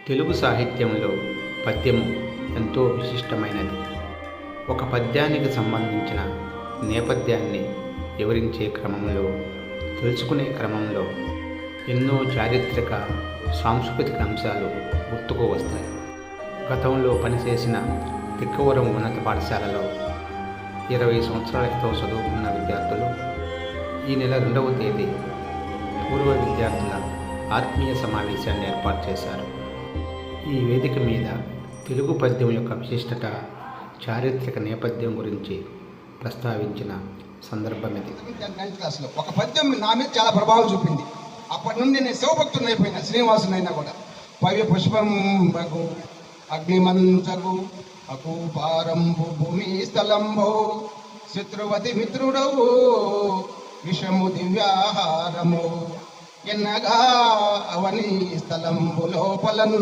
తెలుగు సాహిత్యంలో పద్యము ఎంతో విశిష్టమైనది. ఒక పద్యానికి సంబంధించిన నేపథ్యాన్ని వివరించే క్రమంలో, తెలుసుకునే క్రమంలో ఎన్నో చారిత్రక, సాంస్కృతిక అంశాలు గుర్తుకు వస్తాయి. గతంలో పనిచేసిన తిక్కవరం ఉన్నత పాఠశాలలో 20 సంవత్సరాల క్రితం చదువుకున్న విద్యార్థులు ఈ నెల 2వ తేదీ పూర్వ విద్యార్థుల ఆత్మీయ సమావేశాన్ని ఏర్పాటు చేశారు. ఈ వేదిక మీద తెలుగు పద్యం యొక్క విశిష్టత, చారిత్రక నేపథ్యం గురించి ప్రస్తావించిన సందర్భం ఇది. 9th క్లాస్లో ఒక పద్యం నా మీద చాలా ప్రభావం చూపింది. అప్పటి నుండి నేను శివభక్తుని అయిపోయినా, శ్రీనివాసునైనా కూడా. పవి పుష్పం బగు అగ్నిమంచగు అకూపారంభు భూమి స్థలంభో శత్రువతి మిత్రుడవు విషము దివ్యాహారము ఎన్నగా అవని స్థలంబు లోపలన్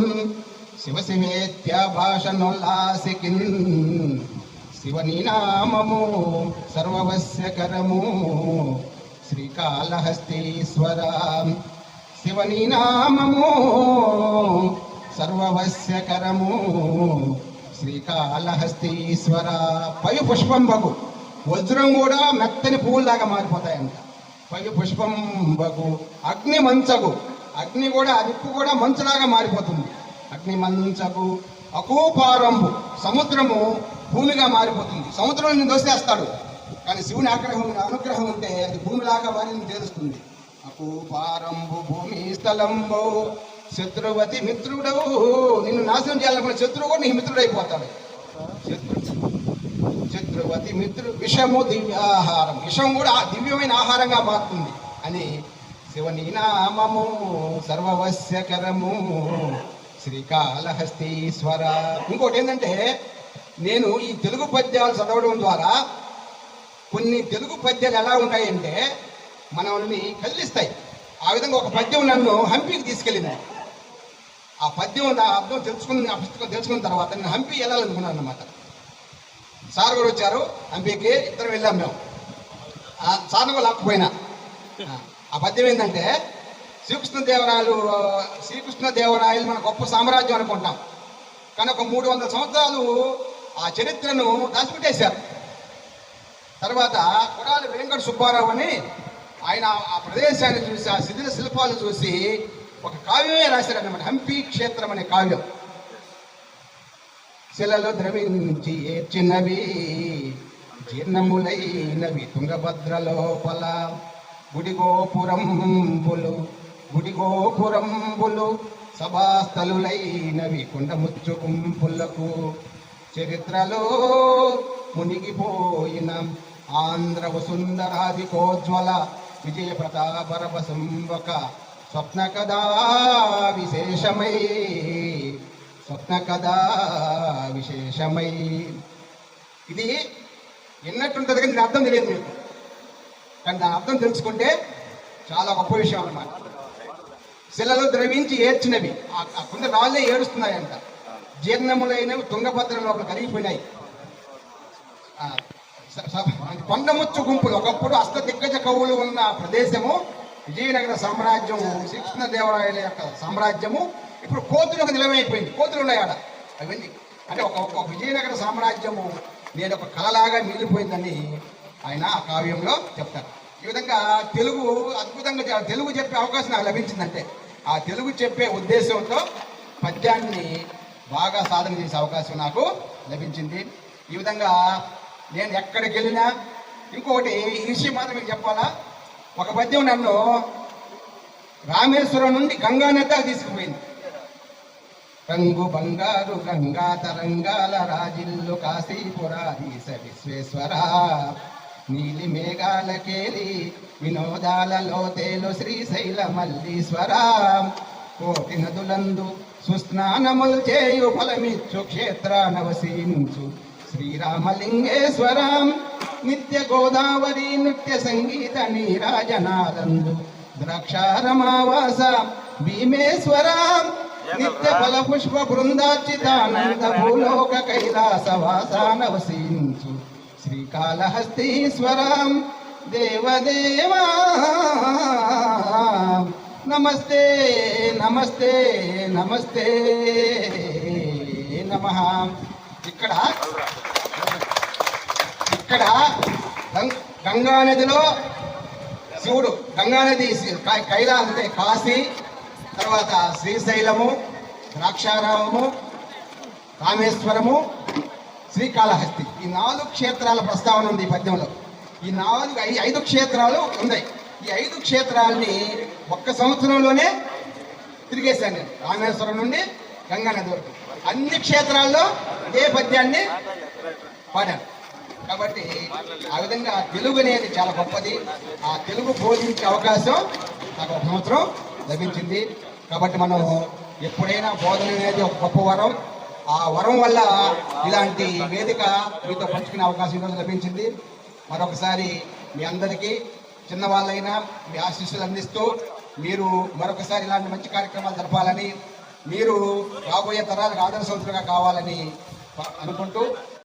శివశివేత్య భాషనొల్లాసికిన్ శివని నామము సర్వవశ్యకరము శ్రీకాళహస్తీశ్వర శివని నామము సర్వవశ్యకరము శ్రీకాళహస్తీశ్వర. పవి పుష్పం బగు, వజ్రం కూడా మెత్తని పువ్వులాగా మారిపోతాయంట. పవి పుష్పం బగు అగ్ని మంచగు, అగ్ని కూడా నిప్పు కూడా మంచులాగా మారిపోతుంది. అగ్ని మంచగు అకూపారంభు, సముద్రము భూమిగా మారిపోతుంది. సముద్రంలో నేను దోసేస్తాడు, కానీ శివుని అనుగ్రహం ఉంటే అది భూమిలాగా వారిని తెలుస్తుంది. అకూపారంభు భూమి స్థలంబో శత్రువతి మిత్రుడవు, నిన్ను నాశనం చేయాలనుకున్న శత్రువు కూడా నీ మిత్రుడైపోతాడు. శత్రువతి మిత్రు విషము దివ్యాహారం, విషం కూడా దివ్యమైన ఆహారంగా మారుతుంది అని శివని నామము సర్వవశ్యకరము శ్రీకాళహస్తీశ్వర. ఇంకోటి ఏంటంటే, నేను ఈ తెలుగు పద్యాలు చదవడం ద్వారా కొన్ని తెలుగు పద్యాలు ఎలా ఉంటాయంటే మనల్ని కదిలిస్తాయి. ఆ విధంగా ఒక పద్యం నన్ను హంపీకి తీసుకెళ్ళింది. ఆ పద్యం నా అర్థం తెలుసుకుని, ఆ పుస్తకం తెలుసుకున్న తర్వాత నేను హంపీ వెళ్ళాలనుకున్నాను అన్నమాట. సార్ కూడా వచ్చారు హంపీకి, ఇద్దరు వెళ్ళాం మేము. సార్ని కూడా లాక్కుపోయినా. ఆ పద్యం ఏంటంటే, శ్రీకృష్ణదేవరాయలు మన గొప్ప సామ్రాజ్యం అనుకుంటాం, కానీ ఒక 300 సంవత్సరాలు ఆ చరిత్రను దాచిపెట్టేశారు. తర్వాత కొడాలి వెంకట సుబ్బారావు అని ఆయన ఆ ప్రదేశాన్ని చూసి, ఆ శిథిల శిల్పాలు చూసి ఒక కావ్యమే రాశారన్నమాట, హంపీ క్షేత్రం అనే కావ్యం. శిలలో ద్రవించి ఏర్చినవి జీర్ణములైనవి తుంగభద్ర లోపల గుడిగోపురంబులు సభాస్థలులైనవి కొండముచ్చు గుంపులకు చరిత్రలో మునిగిపోయిన ఆంధ్ర వసుంధరాధికోజ్వల విజయ ప్రతాపరవసంవక స్వప్న కథా విశేషమై ఇది ఎన్నట్టుంటుంది, కానీ దీని అర్థం తెలియదు మీకు. కానీ దాని అర్థం తెలుసుకుంటే చాలా గొప్ప విషయం అన్నమాట. శిలలో ద్రవించి ఏడ్చినవి, ఆ కుండ రాళ్ళే ఏడుస్తున్నాయంట. జీర్ణములైనవి తుంగభద్ర లోపల కలిగిపోయినాయి. కొండముచ్చు గుంపులు, ఒకప్పుడు అష్ట దిగ్గజ కవులు ఉన్న ప్రదేశము విజయనగర సామ్రాజ్యము, శ్రీకృష్ణదేవరాయల యొక్క సామ్రాజ్యము ఇప్పుడు కోతులకు నిలమైపోయింది. కోతులు ఉన్నాయి ఆడ. అవన్నీ అంటే ఒక విజయనగర సామ్రాజ్యము నేను ఒక కళలాగా మిగిలిపోయిందని ఆయన ఆ కావ్యంలో చెప్తారు. ఈ విధంగా తెలుగు అద్భుతంగా తెలుగు చెప్పే అవకాశం నాకు లభించిందంటే, ఆ తెలుగు చెప్పే ఉద్దేశంతో పద్యాన్ని బాగా సాధన చేసే అవకాశం నాకు లభించింది. ఈ విధంగా నేను ఎక్కడికి వెళ్ళినా, ఇంకొకటి ఈ విషయం మాత్రం మీకు చెప్పాలా, ఒక పద్యం నన్ను రామేశ్వరం నుండి గంగానది దాకా తీసుకుపోయింది. రంగు బంగారు గంగా తరంగాల రాజిల్లు కాశీపురాధీశ విశ్వేశ్వర నీలి మేఘాలకేలి వినోదాలలో తేలు శ్రీశైల మల్లీశ్వర కోటి నదులందు సుస్నానములు చేయు ఫలమిచ్చు క్షేత్రానవసించు శ్రీరామలింగేశ్వర నిత్య గోదావరి నృత్య సంగీత నీరాజనాలందు ద్రాక్షారమావాస భీమేశ్వర నిత్య ఫల పుష్ప బృందార్చితానంద భూలోక కైలాసవాసానవసించు శ్రీకాళహస్తీశ్వర దేవదేవా నమస్తే నమస్తే నమస్తే నమః. ఇక్కడ ఇక్కడ గంగా నదిలో శివుడు, గంగా నది అంటే కాశీ, తర్వాత శ్రీశైలము, ద్రాక్షారామము, రామేశ్వరము, శ్రీకాళహస్తి, ఈ 4 క్షేత్రాల ప్రస్తావన ఉంది ఈ పద్యంలో. ఈ 5 క్షేత్రాలు ఉన్నాయి. ఈ 5 క్షేత్రాలని ఒక్క సంవత్సరంలోనే తిరిగేశాను నేను, రామేశ్వరం నుండి గంగా నది వరకు. అన్ని క్షేత్రాల్లో ఇదే పద్యాన్ని పాడాను. కాబట్టి ఆ విధంగా తెలుగు అనేది చాలా గొప్పది. ఆ తెలుగు బోధించే అవకాశం నాకు ఒక సంవత్సరం లభించింది. కాబట్టి మనం ఎప్పుడైనా బోధన అనేది ఒక గొప్ప వరం. ఆ వరం వల్ల ఇలాంటి వేదిక మీతో పంచుకునే అవకాశం ఈరోజు లభించింది. మరొకసారి మీ అందరికీ చిన్నవాళ్ళైనా మీ ఆశీస్సులు అందిస్తూ మీరు మరొకసారి ఇలాంటి మంచి కార్యక్రమాలు జరపాలని, మీరు రాబోయే తరాలకు ఆదర్శవంతులుగా కావాలని అనుకుంటూ